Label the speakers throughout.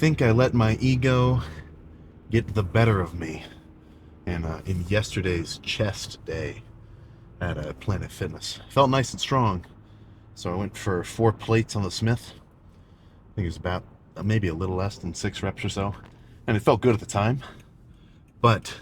Speaker 1: think I let my ego get the better of me in yesterday's chest day at Planet Fitness. Felt nice and strong, so I went for 4 plates on the Smith. I think it was about maybe a little less than 6 reps or so, and it felt good at the time. But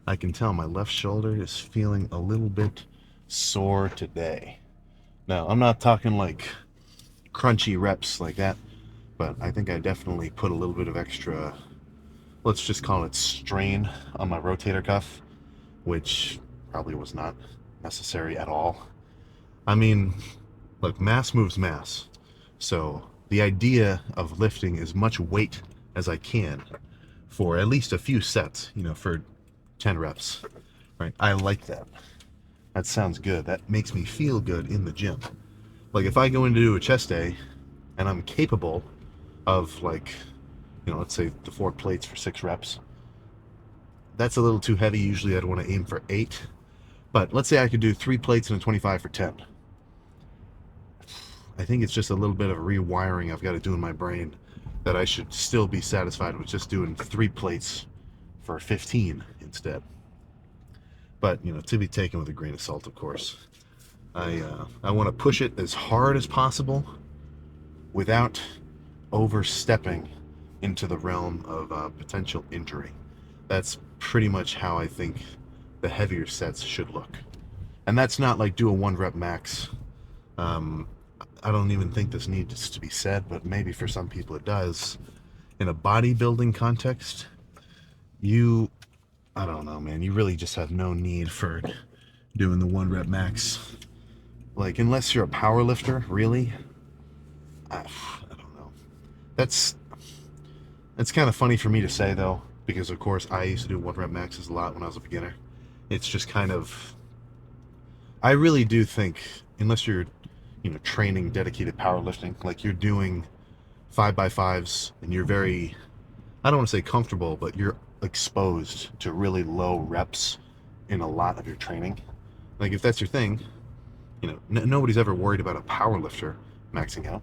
Speaker 1: I can tell my left shoulder is feeling a little bit sore today. Now, I'm not talking like crunchy reps like that, but I think I definitely put a little bit of extra, let's just call it strain, on my rotator cuff, which probably was not necessary at all. I mean, look, mass moves mass. So the idea of lifting as much weight as I can for at least a few sets, for 10 reps, right? I like that. That sounds good. That makes me feel good in the gym. Like if I go in to do a chest day and I'm capable of, like, let's say the 4 plates for 6 reps, that's a little too heavy. Usually I'd want to aim for 8. But let's say I could do 3 plates and a 25 for 10. I think it's just a little bit of rewiring I've got to do in my brain that I should still be satisfied with just doing 3 plates for 15 instead. But, to be taken with a grain of salt, of course. I want to push it as hard as possible without overstepping into the realm of potential injury. That's pretty much how I think the heavier sets should look. And that's not like do a 1 rep max. I don't even think this needs to be said, but maybe for some people it does. In a bodybuilding context, I don't know, man, you really just have no need for doing the 1 rep max. Like, unless you're a power lifter, really, I don't know. That's kind of funny for me to say, though, because of course I used to do 1 rep maxes a lot when I was a beginner. It's just kind of, I really do think, unless you're training dedicated powerlifting, like you're doing 5x5s and you're very, I don't want to say comfortable, but you're exposed to really low reps in a lot of your training. Like if that's your thing, nobody's ever worried about a power lifter maxing out,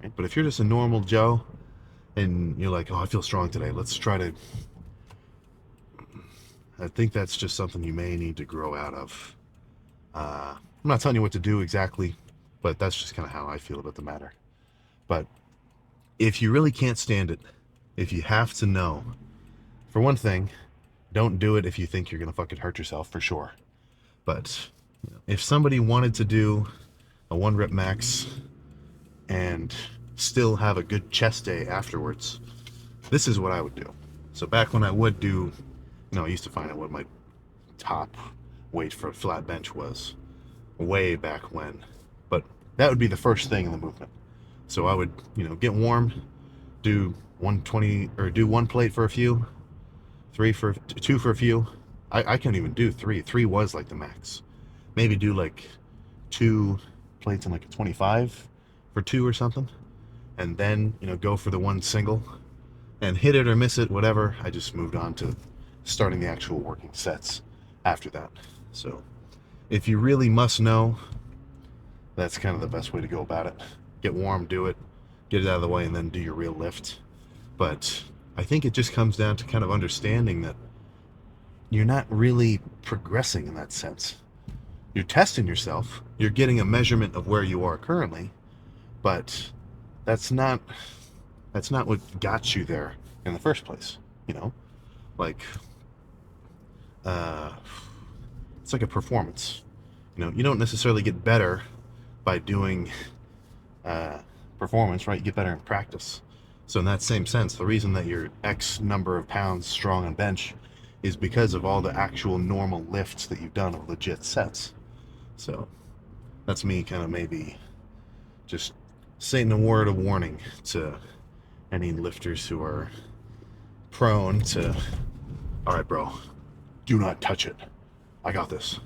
Speaker 1: right? But if you're just a normal Joe and you're like, oh, I feel strong today, let's try to, I think that's just something you may need to grow out of. I'm not telling you what to do exactly, but that's just kind of how I feel about the matter. But if you really can't stand it, if you have to know, for one thing, don't do it if you think you're going to fucking hurt yourself, for sure. But if somebody wanted to do a 1 rep max and still have a good chest day afterwards, this is what I would do. So back when I would do, I used to find out what my top weight for a flat bench was way back when. But that would be the first thing in the movement. So I would, get warm, do 120, or do 1 plate for a few, 2 for a few. I can't even do 3. 3 was like the max. Maybe do like 2 plates and like a 25 for 2 or something. And then, go for the 1 single and hit it or miss it, whatever. I just moved on to starting the actual working sets after that. So if you really must know, that's kind of the best way to go about it. Get warm, do it, get it out of the way, and then do your real lift. But I think it just comes down to kind of understanding that you're not really progressing in that sense. You're testing yourself. You're getting a measurement of where you are currently, but that's not what got you there in the first place. Like it's like a performance. You don't necessarily get better by doing performance, right? You get better in practice. So in that same sense, the reason that you're X number of pounds strong on bench is because of all the actual normal lifts that you've done of legit sets. So that's me kind of maybe just saying a word of warning to any lifters who are prone to, all right, bro, do not touch it. I got this.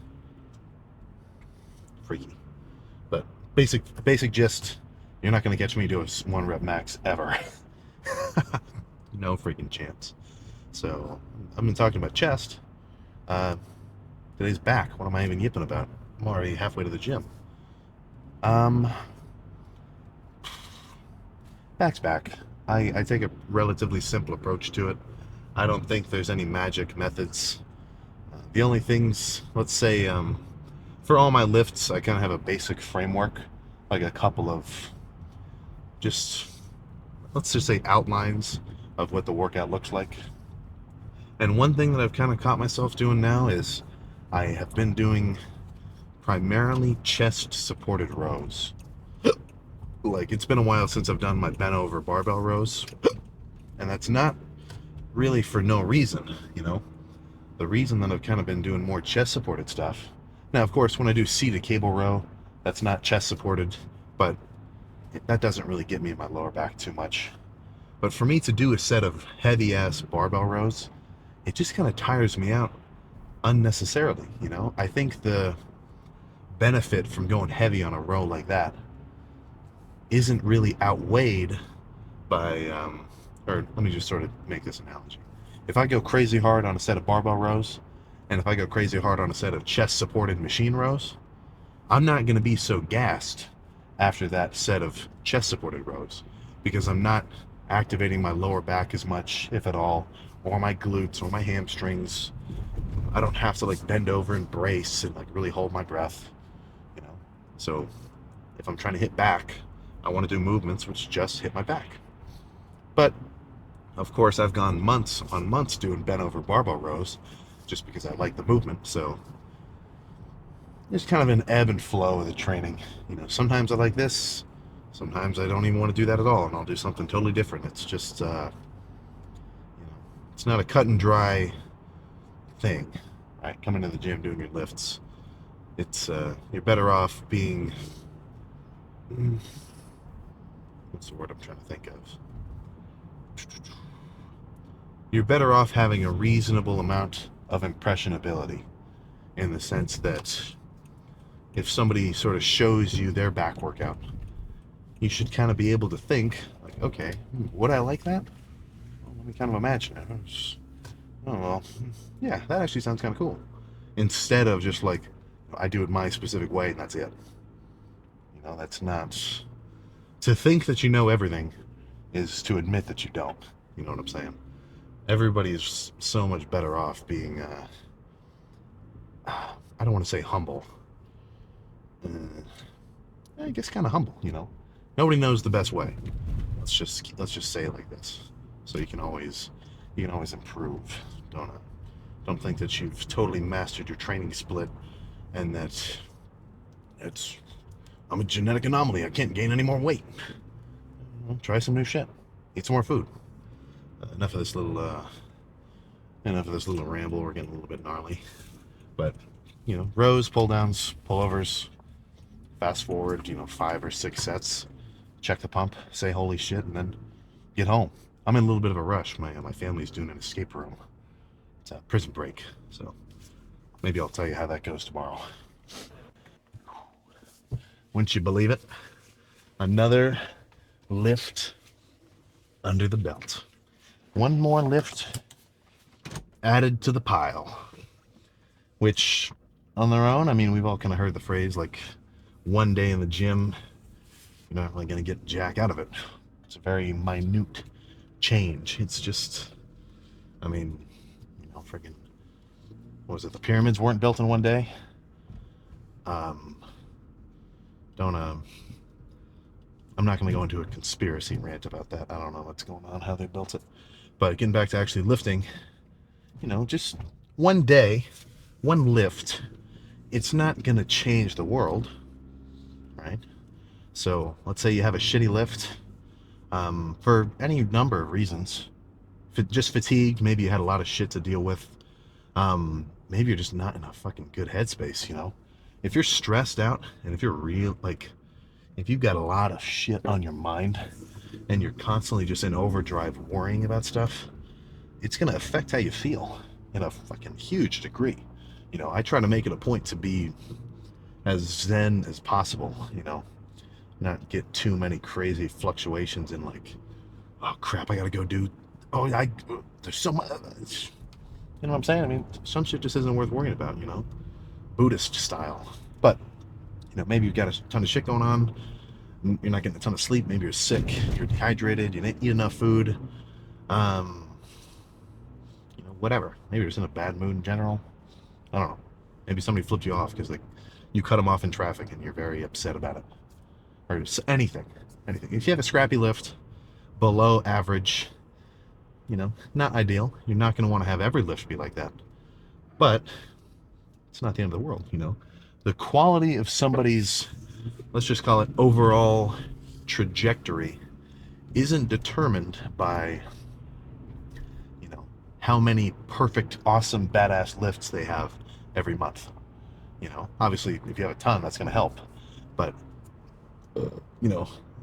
Speaker 1: Freaky. But basic gist, you're not going to catch me do a 1 rep max ever. No freaking chance. So I've been talking about chest. Today's back. What am I even yipping about? I'm already halfway to the gym. Back's back. I take a relatively simple approach to it. I don't think there's any magic methods. The only things, let's say, for all my lifts, I kind of have a basic framework, like a couple of just, let's just say, outlines of what the workout looks like. And one thing that I've kind of caught myself doing now is I have been doing primarily chest supported rows. Like, it's been a while since I've done my bent over barbell rows, and that's not really for no reason, you know. The reason that I've kind of been doing more chest supported stuff. Now, of course, when I do seated cable row, that's not chest supported, but that doesn't really get me in my lower back too much. But for me to do a set of heavy ass barbell rows, it just kind of tires me out unnecessarily, you know. I think the benefit from going heavy on a row like that isn't really outweighed by, or let me just sort of make this analogy. If I go crazy hard on a set of barbell rows, and if I go crazy hard on a set of chest supported machine rows, I'm not going to be so gassed after that set of chest supported rows, because I'm not activating my lower back as much, if at all, or my glutes or my hamstrings. I don't have to like bend over and brace and like really hold my breath, you know. So if I'm trying to hit back, I want to do movements which just hit my back. But of course, I've gone months on months doing bent over barbell rows just because I like the movement. So there's kind of an ebb and flow of the training. You know, sometimes I like this, sometimes I don't even want to do that at all, and I'll do something totally different. It's just, it's not a cut and dry thing, right? Coming to the gym, doing your lifts. It's, you're better off being, what's the word I'm trying to think of? You're better off having a reasonable amount of impressionability, in the sense that if somebody sort of shows you their back workout, you should kind of be able to think, like, okay, would I like that? Well, let me kind of imagine it. Oh, well, yeah, that actually sounds kind of cool. Instead of just like, I do it my specific way and that's it. You know, that's not... To think that you know everything is to admit that you don't. You know what I'm saying? Everybody's so much better off being, I don't want to say humble. I guess kind of humble, you know. Nobody knows the best way. Let's just say it like this, so you can always improve. Don't think that you've totally mastered your training split, and that I'm a genetic anomaly. I can't gain any more weight. Well, try some new shit. Eat some more food. Enough of this little ramble. We're getting a little bit gnarly, but you know, rows, pull downs, pullovers. Fast forward, 5 or 6 sets. Check the pump, say holy shit, and then get home. I'm in a little bit of a rush. My family's doing an escape room. It's a prison break, so maybe I'll tell you how that goes tomorrow. Wouldn't you believe it? Another lift under the belt. One more lift added to the pile. Which, on their own, I mean, we've all kind of heard the phrase, like, one day in the gym, you're not really going to get jack out of it. It's a very minute change. It's just, I mean, freaking, what was it? The pyramids weren't built in one day. I'm not going to go into a conspiracy rant about that. I don't know what's going on, how they built it. But getting back to actually lifting, just one day, one lift, it's not going to change the world, right? So let's say you have a shitty lift for any number of reasons. Just fatigued, maybe you had a lot of shit to deal with. Maybe you're just not in a fucking good headspace, If you're stressed out, and if you're if you've got a lot of shit on your mind, and you're constantly just in overdrive worrying about stuff, it's going to affect how you feel in a fucking huge degree. I try to make it a point to be as zen as possible, not get too many crazy fluctuations in like, oh crap, I gotta go do, there's so much, you know what I'm saying? I mean, some shit just isn't worth worrying about, Buddhist style. But, maybe you've got a ton of shit going on. You're not getting a ton of sleep. Maybe you're sick. You're dehydrated. You didn't eat enough food. Um, whatever. Maybe you're just in a bad mood in general. I don't know. Maybe somebody flipped you off because like you cut them off in traffic and you're very upset about it, or anything. Anything. If you have a scrappy lift below average, not ideal. You're not going to want to have every lift be like that. But it's not the end of the world. The quality of somebody's, let's just call it overall trajectory, isn't determined by, how many perfect, awesome, badass lifts they have every month. Obviously, if you have a ton, that's going to help. But,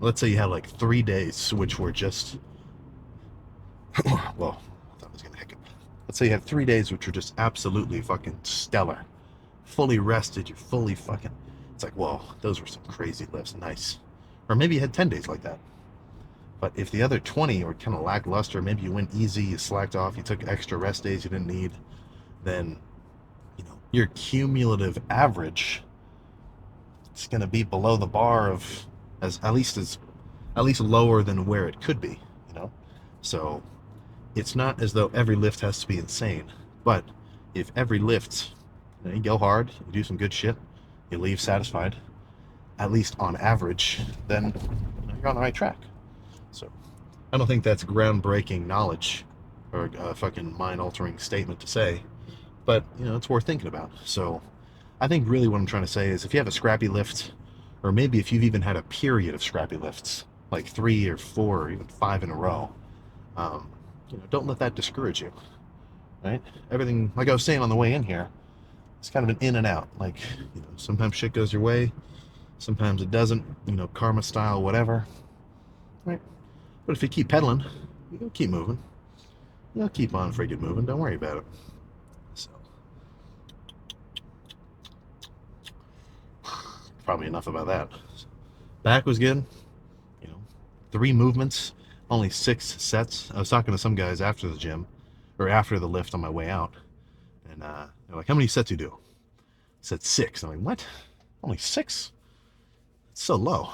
Speaker 1: let's say you had like 3 days, which were just, well, I thought I was going to hiccup. Let's say you had 3 days, which were just absolutely fucking stellar. Fully rested, you're fully fucking, it's like, whoa, those were some crazy lifts, nice. Or maybe you had 10 days like that. But if the other 20 were kind of lackluster, maybe you went easy, you slacked off, you took extra rest days you didn't need, then, your cumulative average is going to be below the bar of, at least lower than where it could be. So it's not as though every lift has to be insane, but if every lift, you go hard, you do some good shit, you leave satisfied, at least on average, then you're on the right track. So I don't think that's groundbreaking knowledge or a fucking mind-altering statement to say, but it's worth thinking about. So I think really what I'm trying to say is if you have a scrappy lift, or maybe if you've even had a period of scrappy lifts, like 3 or 4 or even 5 in a row, don't let that discourage you, right? Everything, like I was saying on the way in here, it's kind of an in and out. Like, sometimes shit goes your way, sometimes it doesn't, karma style, whatever, right? But if you keep pedaling, you'll keep moving. You'll keep on freaking moving. Don't worry about it. So, probably enough about that. Back was good. 3 movements, only 6 sets. I was talking to some guys after the gym, or after the lift on my way out, and they're like, "How many sets you do?" I said 6. I'm like, "What? Only 6? It's so low."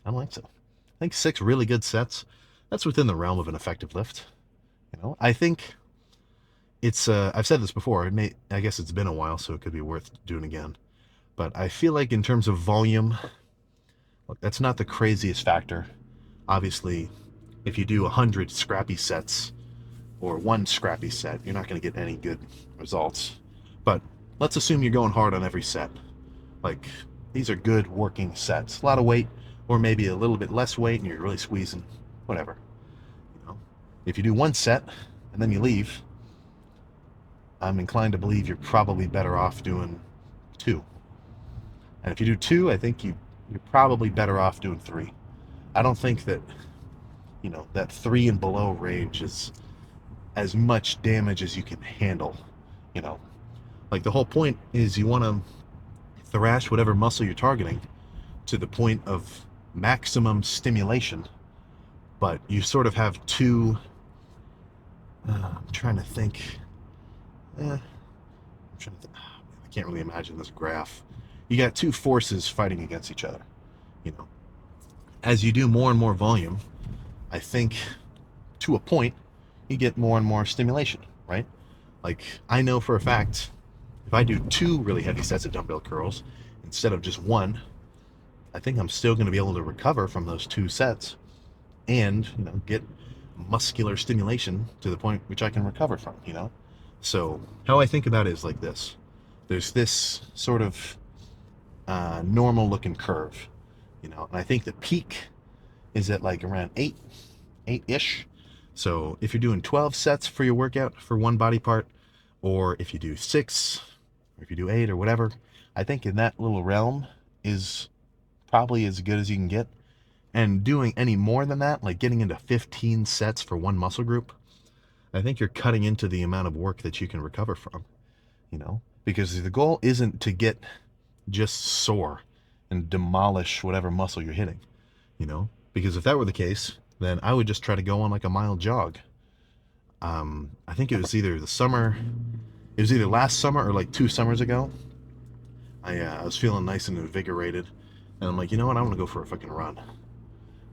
Speaker 1: I don't think so. I think 6 really good sets, that's within the realm of an effective lift. I think it's, I've said this before, I guess it's been a while, so it could be worth doing again. But I feel like in terms of volume, look, that's not the craziest factor. Obviously, if you do 100 scrappy sets or 1 scrappy set, you're not going to get any good results. But let's assume you're going hard on every set. Like, these are good working sets. A lot of weight, or maybe a little bit less weight, and you're really squeezing, whatever. If you do 1 set and then you leave, I'm inclined to believe you're probably better off doing 2. And if you do 2, I think you're probably better off doing 3. I don't think that, that 3 and below range is as much damage as you can handle. Like, the whole point is you want to thrash whatever muscle you're targeting to the point of maximum stimulation, but you sort of have 2, I'm trying to think, I can't really imagine this graph. You got 2 forces fighting against each other. As you do more and more volume, I think to a point you get more and more stimulation, right? Like, I know for a fact if I do 2 really heavy sets of dumbbell curls instead of just 1, I think I'm still going to be able to recover from those 2 sets and get muscular stimulation to the point which I can recover from. So how I think about it is like this: there's this sort of normal looking curve, and I think the peak is at like around 8-ish. So if you're doing 12 sets for your workout for 1 body part, or if you do 6, or if you do 8 or whatever, I think in that little realm is probably as good as you can get. And doing any more than that, like getting into 15 sets for 1 muscle group, I think you're cutting into the amount of work that you can recover from, because the goal isn't to get just sore and demolish whatever muscle you're hitting, because if that were the case, then I would just try to go on like a mile jog. I think it was either last summer or like 2 summers ago. I was feeling nice and invigorated, and I'm like, you know what? I want to go for a fucking run.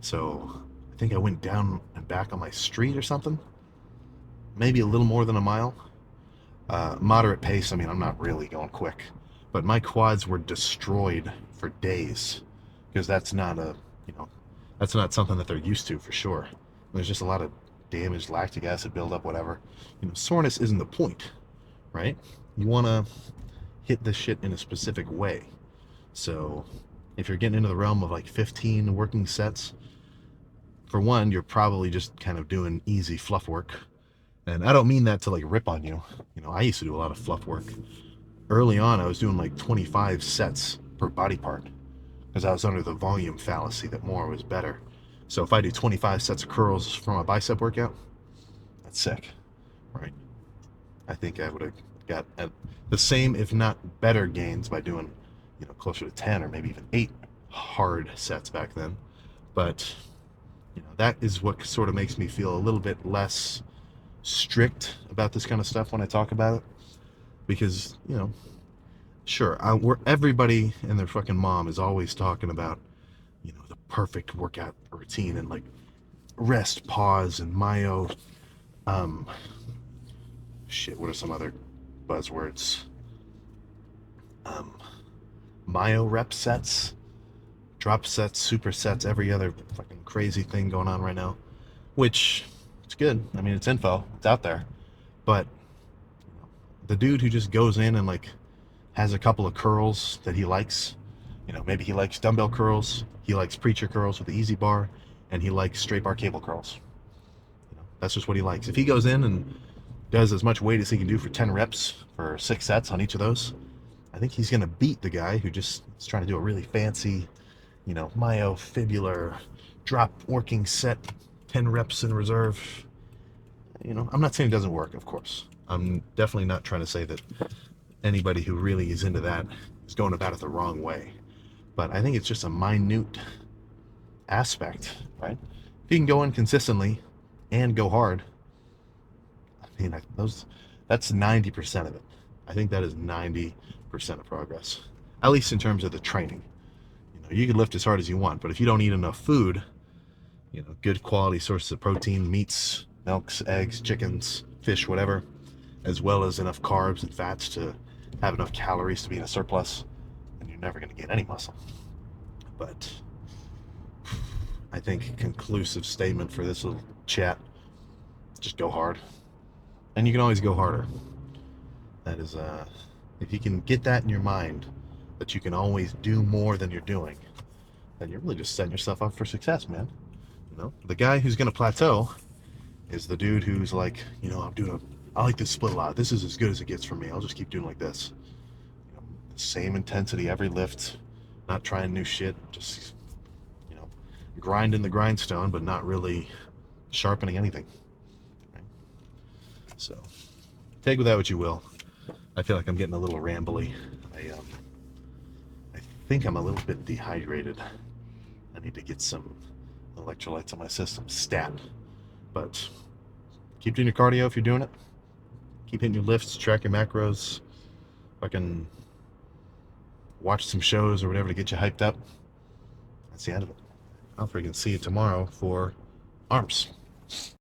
Speaker 1: So I think I went down and back on my street or something, maybe a little more than a mile. Moderate pace. I mean, I'm not really going quick, but my quads were destroyed for days because you know, that's not something that they're used to for sure. There's just a lot of damaged lactic acid buildup, whatever. Soreness isn't the point, right? You want to hit this shit in a specific way. So if you're getting into the realm of like 15 working sets, for one, you're probably just kind of doing easy fluff work. And I don't mean that to like rip on you. I used to do a lot of fluff work. Early on, I was doing like 25 sets per body part because I was under the volume fallacy that more was better. So if I do 25 sets of curls from a bicep workout, that's sick, right? I think I would have got the same, if not better, gains by doing, closer to 10 or maybe even 8 hard sets back then. But, that is what sort of makes me feel a little bit less strict about this kind of stuff when I talk about it. Because, sure, everybody and their fucking mom is always talking about, the perfect workout routine and like rest, pause, and myo. Um, Shit, what are some other buzzwords? Um, Myo rep sets, drop sets, supersets, every other fucking crazy thing going on right now, which it's good. I mean, it's info, it's out there. But the dude who just goes in and like has a couple of curls that he likes, maybe he likes dumbbell curls, he likes preacher curls with the easy bar, and he likes straight bar cable curls. That's just what he likes. If he goes in and does as much weight as he can do for 10 reps for 6 sets on each of those, I think he's going to beat the guy who just is trying to do a really fancy, myofibular drop working set, 10 reps in reserve. I'm not saying it doesn't work, of course. I'm definitely not trying to say that anybody who really is into that is going about it the wrong way. But I think it's just a minute aspect, right? If you can go in consistently and go hard, I mean, that's 90% of it. I think that is 90% of progress, at least in terms of the training. You can lift as hard as you want, but if you don't eat enough food, good quality sources of protein, meats, milks, eggs, chickens, fish, whatever, as well as enough carbs and fats to have enough calories to be in a surplus, then you're never going to gain any muscle. But I think conclusive statement for this little chat, just go hard. And you can always go harder. That is, if you can get that in your mind, that you can always do more than you're doing, then you're really just setting yourself up for success, man. The guy who's going to plateau is the dude who's like, I like this split a lot. This is as good as it gets for me. I'll just keep doing like this. Same intensity every lift, not trying new shit, just, grinding the grindstone, but not really sharpening anything. Right? So, take with that what you will. I feel like I'm getting a little rambly. I think I'm a little bit dehydrated. I need to get some electrolytes on my system, stat. But keep doing your cardio if you're doing it. Keep hitting your lifts, track your macros, fucking watch some shows or whatever to get you hyped up. That's the end of it. I'll freaking see you tomorrow for arms.